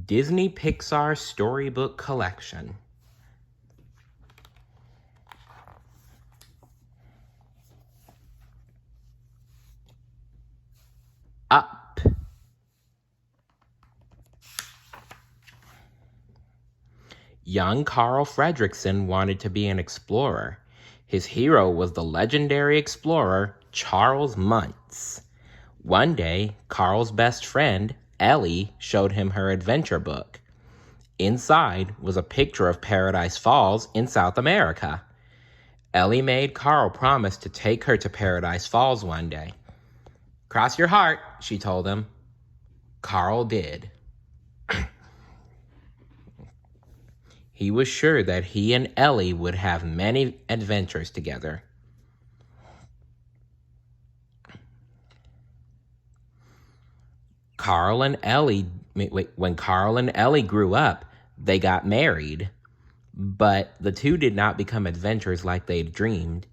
Disney Pixar Storybook Collection. Up. Young Carl Fredricksen wanted to be an explorer. His hero was the legendary explorer Charles Muntz. One day, Carl's best friend, Ellie, showed him her adventure book. Inside was a picture of Paradise Falls in South America. Ellie made Carl promise to take her to Paradise Falls one day. "Cross your heart," she told him. Carl did. He was sure that he and Ellie would have many adventures together. When Carl and Ellie grew up, they got married. But the two did not become adventurers like they'd dreamed.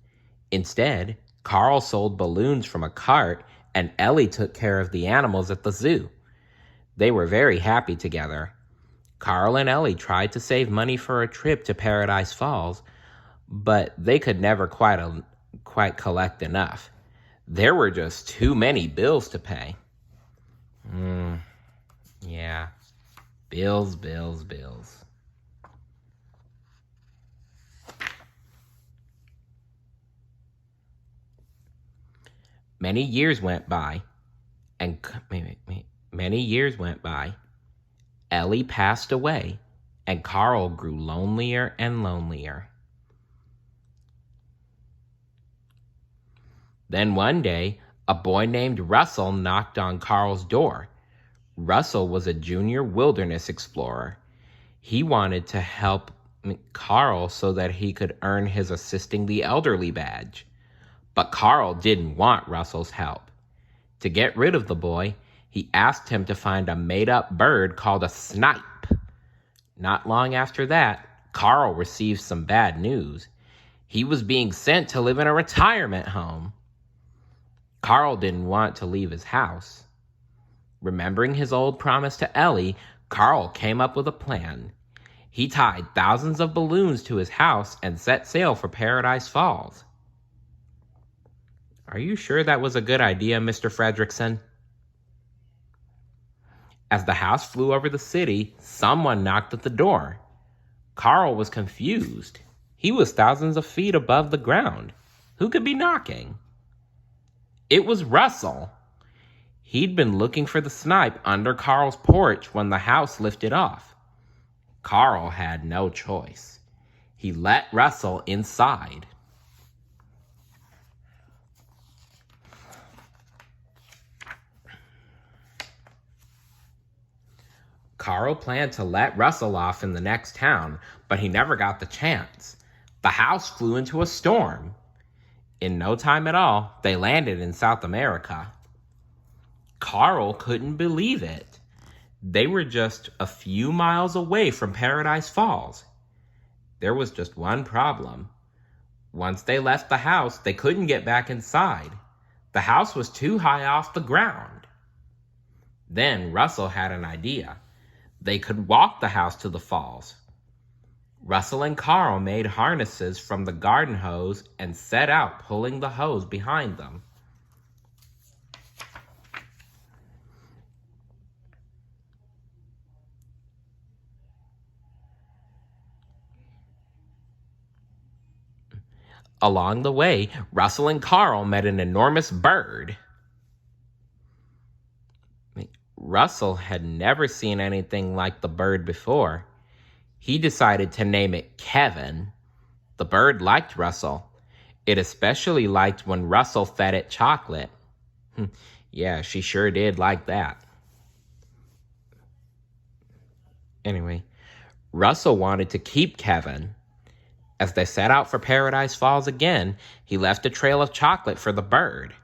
Instead, Carl sold balloons from a cart and Ellie took care of the animals at the zoo. They were very happy together. Carl and Ellie tried to save money for a trip to Paradise Falls, but they could never quite collect enough. There were just too many bills to pay. Yeah. Bills. Many years went by. Ellie passed away, and Carl grew lonelier and lonelier. Then one day, a boy named Russell knocked on Carl's door. Russell was a junior wilderness explorer. He wanted to help Carl so that he could earn his Assisting the Elderly badge. But Carl didn't want Russell's help. To get rid of the boy, he asked him to find a made-up bird called a snipe. Not long after that, Carl received some bad news. He was being sent to live in a retirement home. Carl didn't want to leave his house. Remembering his old promise to Ellie, Carl came up with a plan. He tied thousands of balloons to his house and set sail for Paradise Falls. "Are you sure that was a good idea, Mr. Fredricksen?" As the house flew over the city, someone knocked at the door. Carl was confused. He was thousands of feet above the ground. Who could be knocking? It was Russell. He'd been looking for the snipe under Carl's porch when the house lifted off. Carl had no choice. He let Russell inside. Carl planned to let Russell off in the next town, but he never got the chance. The house flew into a storm. In no time at all, they landed in South America. Carl couldn't believe it. They were just a few miles away from Paradise Falls. There was just one problem. Once they left the house, they couldn't get back inside. The house was too high off the ground. Then Russell had an idea. They could walk the house to the falls. Russell and Carl made harnesses from the garden hose and set out pulling the hose behind them. Along the way, Russell and Carl met an enormous bird. Russell had never seen anything like the bird before. He decided to name it Kevin. The bird liked Russell. It especially liked when Russell fed it chocolate. Yeah, she sure did like that. Anyway, Russell wanted to keep Kevin. As they set out for Paradise Falls again, he left a trail of chocolate for the bird.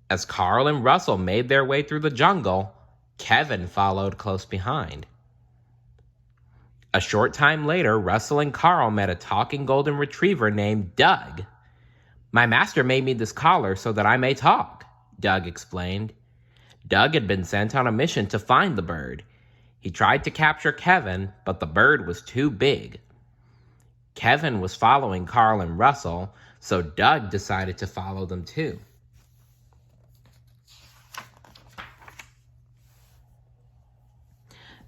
As Carl and Russell made their way through the jungle, Kevin followed close behind. A short time later, Russell and Carl met a talking golden retriever named Doug. "My master made me this collar so that I may talk," Doug explained. Doug had been sent on a mission to find the bird. He tried to capture Kevin, but the bird was too big. Kevin was following Carl and Russell, so Doug decided to follow them too.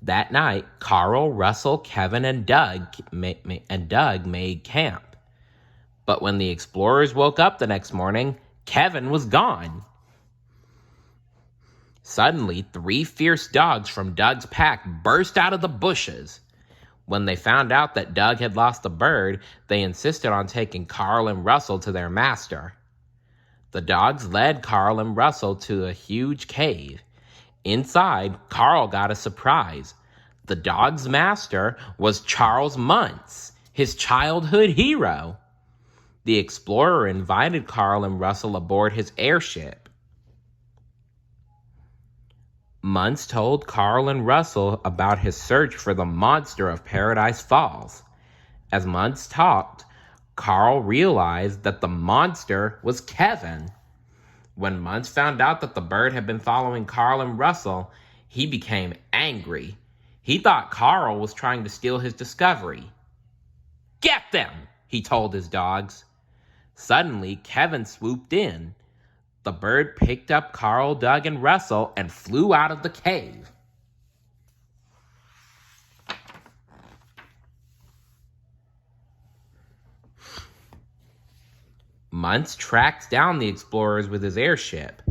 That night, Carl, Russell, Kevin, and Doug made camp. But when the explorers woke up the next morning, Kevin was gone. Suddenly, 3 fierce dogs from Doug's pack burst out of the bushes. When they found out that Doug had lost the bird, they insisted on taking Carl and Russell to their master. The dogs led Carl and Russell to a huge cave. Inside, Carl got a surprise. The dog's master was Charles Muntz, his childhood hero. The explorer invited Carl and Russell aboard his airship. Muntz told Carl and Russell about his search for the monster of Paradise Falls. As Muntz talked, Carl realized that the monster was Kevin. When Muntz found out that the bird had been following Carl and Russell, he became angry. He thought Carl was trying to steal his discovery. "Get them!" he told his dogs. Suddenly, Kevin swooped in. The bird picked up Carl, Doug, and Russell and flew out of the cave. Muntz tracked down the explorers with his airship.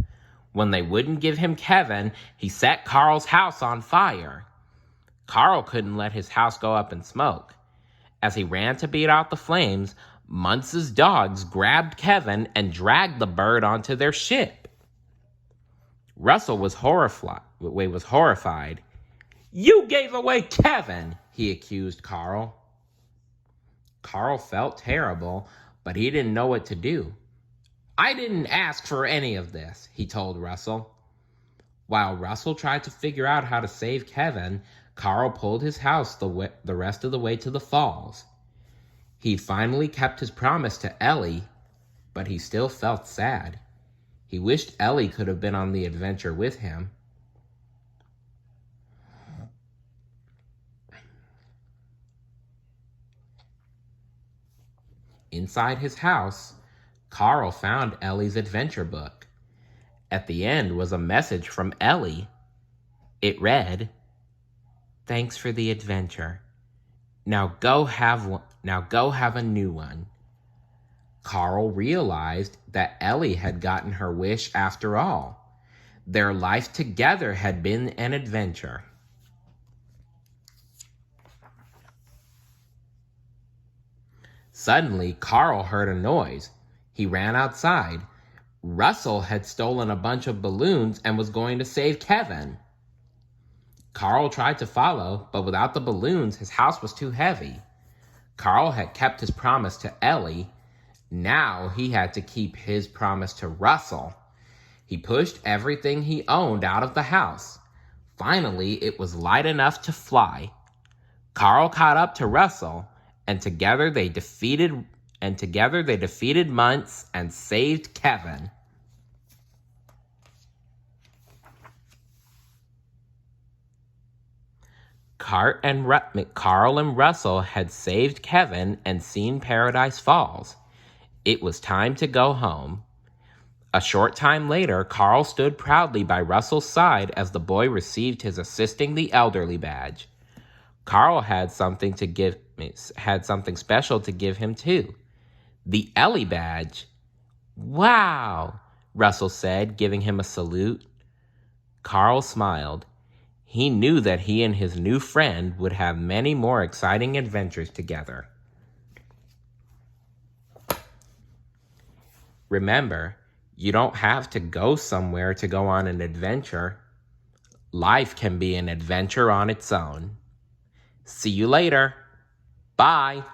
When they wouldn't give him Kevin, he set Carl's house on fire. Carl couldn't let his house go up in smoke. As he ran to beat out the flames, Muntz's dogs grabbed Kevin and dragged the bird onto their ship. Russell was horrified. "You gave away Kevin," he accused Carl. Carl felt terrible, but he didn't know what to do. "I didn't ask for any of this," he told Russell. While Russell tried to figure out how to save Kevin, Carl pulled his house the rest of the way to the falls. He finally kept his promise to Ellie, but he still felt sad. He wished Ellie could have been on the adventure with him. Inside his house, Carl found Ellie's adventure book. At the end was a message from Ellie. It read, "Thanks for the adventure. Now go have a new one." Carl realized that Ellie had gotten her wish after all. Their life together had been an adventure. Suddenly, Carl heard a noise. He ran outside. Russell had stolen a bunch of balloons and was going to save Kevin. Carl tried to follow, but without the balloons, his house was too heavy. Carl had kept his promise to Ellie. Now he had to keep his promise to Russell. He pushed everything he owned out of the house. Finally, it was light enough to fly. Carl caught up to Russell, and together they defeated Muntz and saved Kevin. Carl and Russell had saved Kevin and seen Paradise Falls. It was time to go home. A short time later, Carl stood proudly by Russell's side as the boy received his Assisting the Elderly badge. Carl had something special to give him too. The Ellie badge. "Wow," Russell said, giving him a salute. Carl smiled. He knew that he and his new friend would have many more exciting adventures together. Remember, you don't have to go somewhere to go on an adventure. Life can be an adventure on its own. See you later. Bye.